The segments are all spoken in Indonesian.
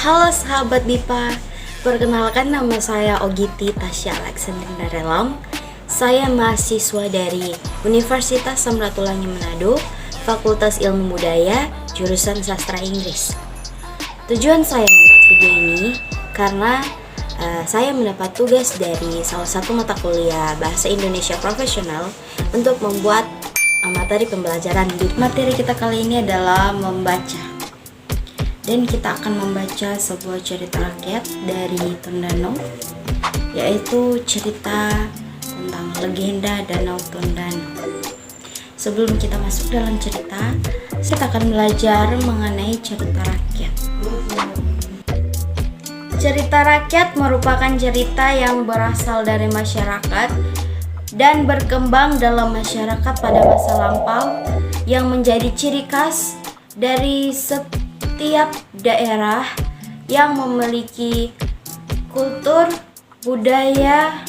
Halo sahabat Dipa, perkenalkan nama saya Ogiti Tasya Alexandrina Relam. Saya mahasiswa dari Universitas Samratulangi Manado, Fakultas Ilmu Budaya, jurusan Sastra Inggris. Tujuan saya membuat video ini karena saya mendapat tugas dari salah satu mata kuliah Bahasa Indonesia Profesional untuk membuat materi pembelajaran. Materi kita kali ini adalah membaca. Dan kita akan membaca sebuah cerita rakyat dari Tondano, yaitu cerita tentang legenda Danau Tondano. Sebelum kita masuk dalam cerita, kita akan belajar mengenai cerita rakyat. Cerita rakyat merupakan cerita yang berasal dari masyarakat dan berkembang dalam masyarakat pada masa lampau yang menjadi ciri khas dari setiap daerah yang memiliki kultur budaya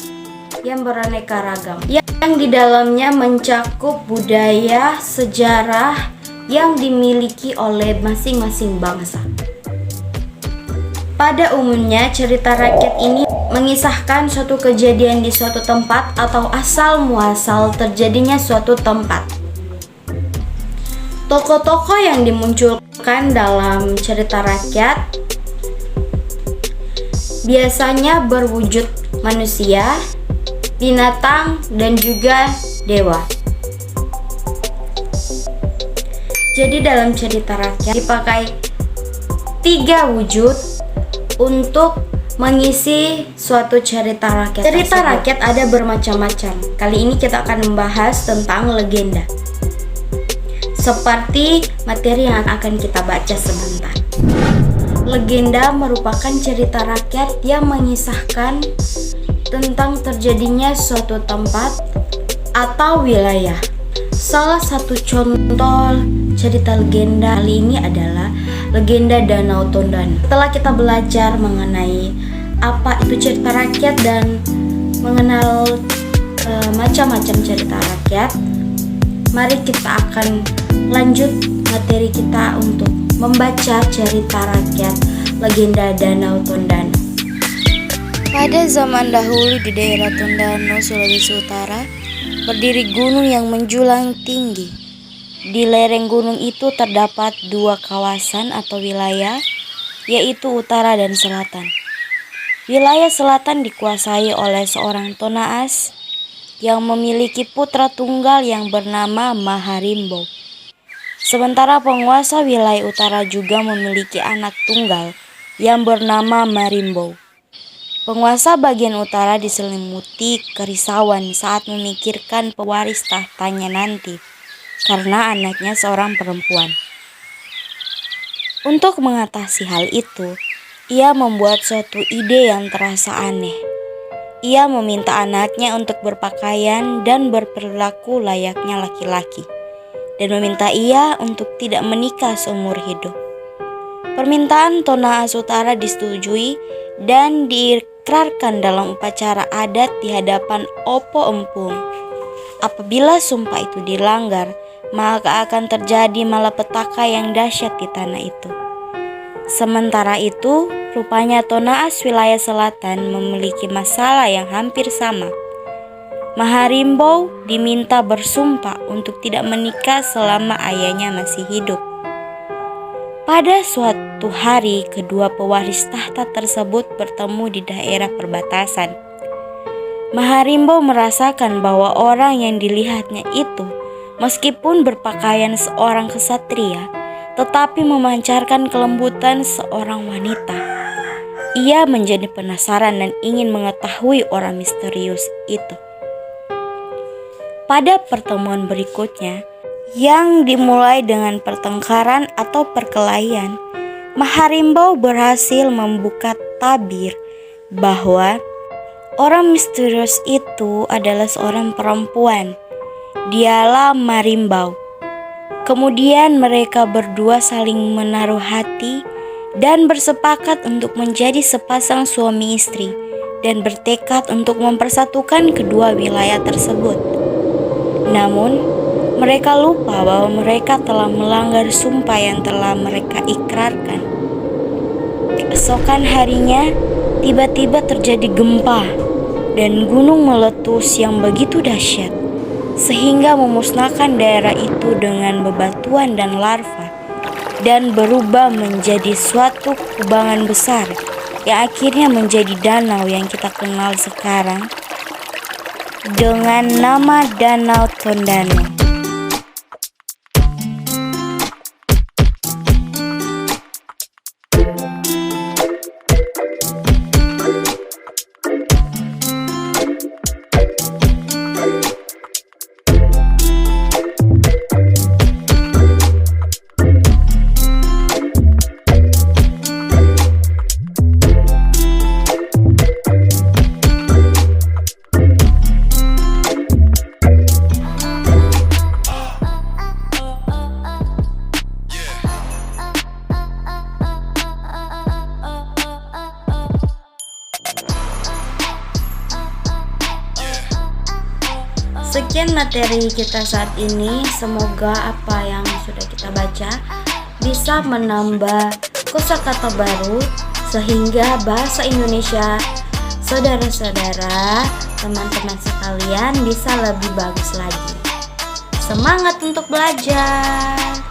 yang beraneka ragam, yang di dalamnya mencakup budaya sejarah yang dimiliki oleh masing-masing bangsa. Pada umumnya, cerita rakyat ini mengisahkan suatu kejadian di suatu tempat atau asal muasal terjadinya suatu tempat. Tokoh-tokoh yang dimunculkan dalam cerita rakyat biasanya berwujud manusia, binatang, dan juga dewa. Jadi dalam cerita rakyat dipakai 3 wujud untuk mengisi suatu cerita rakyat. Cerita rakyat ada bermacam-macam. Kali ini kita akan membahas tentang legenda, seperti materi yang akan kita baca sebentar. Legenda merupakan cerita rakyat yang mengisahkan tentang terjadinya suatu tempat atau wilayah. Salah satu contoh cerita legenda kali ini adalah legenda Danau Tondano. Setelah kita belajar mengenai apa itu cerita rakyat dan mengenal macam-macam cerita rakyat, mari kita akan lanjut materi kita untuk membaca cerita rakyat legenda Danau Tondano. Pada zaman dahulu di daerah Tondano, Sulawesi Utara, berdiri gunung yang menjulang tinggi. Di lereng gunung itu terdapat 2 kawasan atau wilayah, yaitu utara dan selatan. Wilayah selatan dikuasai oleh seorang Tonaas yang memiliki putra tunggal yang bernama Maharimbo. Sementara penguasa wilayah utara juga memiliki anak tunggal yang bernama Marimbo. Penguasa bagian utara diselimuti kerisauan saat memikirkan pewaris tahtanya nanti, karena anaknya seorang perempuan. Untuk mengatasi hal itu, ia membuat suatu ide yang terasa aneh. Ia meminta anaknya untuk berpakaian dan berperilaku layaknya laki-laki, dan meminta ia untuk tidak menikah seumur hidup. Permintaan Tonaas Utara disetujui dan diikrarkan dalam upacara adat di hadapan Opo Empung. Apabila sumpah itu dilanggar, maka akan terjadi malapetaka yang dahsyat di tanah itu. Sementara itu, rupanya Tonaas wilayah selatan memiliki masalah yang hampir sama. Maharimbo diminta bersumpah untuk tidak menikah selama ayahnya masih hidup. Pada suatu hari, kedua pewaris tahta tersebut bertemu di daerah perbatasan. Maharimbo merasakan bahwa orang yang dilihatnya itu, meskipun berpakaian seorang kesatria, tetapi memancarkan kelembutan seorang wanita. Ia menjadi penasaran dan ingin mengetahui orang misterius itu. Pada pertemuan berikutnya, yang dimulai dengan pertengkaran atau perkelahian, Maharimbo berhasil membuka tabir bahwa orang misterius itu adalah seorang perempuan. Dialah Marimbau. Kemudian mereka berdua saling menaruh hati dan bersepakat untuk menjadi sepasang suami istri dan bertekad untuk mempersatukan kedua wilayah tersebut. Namun, mereka lupa bahwa mereka telah melanggar sumpah yang telah mereka ikrarkan. Keesokan harinya, tiba-tiba terjadi gempa dan gunung meletus yang begitu dahsyat, sehingga memusnahkan daerah itu dengan bebatuan dan larva, dan berubah menjadi suatu kubangan besar yang akhirnya menjadi danau yang kita kenal sekarang dengan nama Danau Tondano. Sekian materi kita saat ini. Semoga apa yang sudah kita baca bisa menambah kosakata baru sehingga bahasa Indonesia saudara-saudara, teman-teman sekalian bisa lebih bagus lagi. Semangat untuk belajar.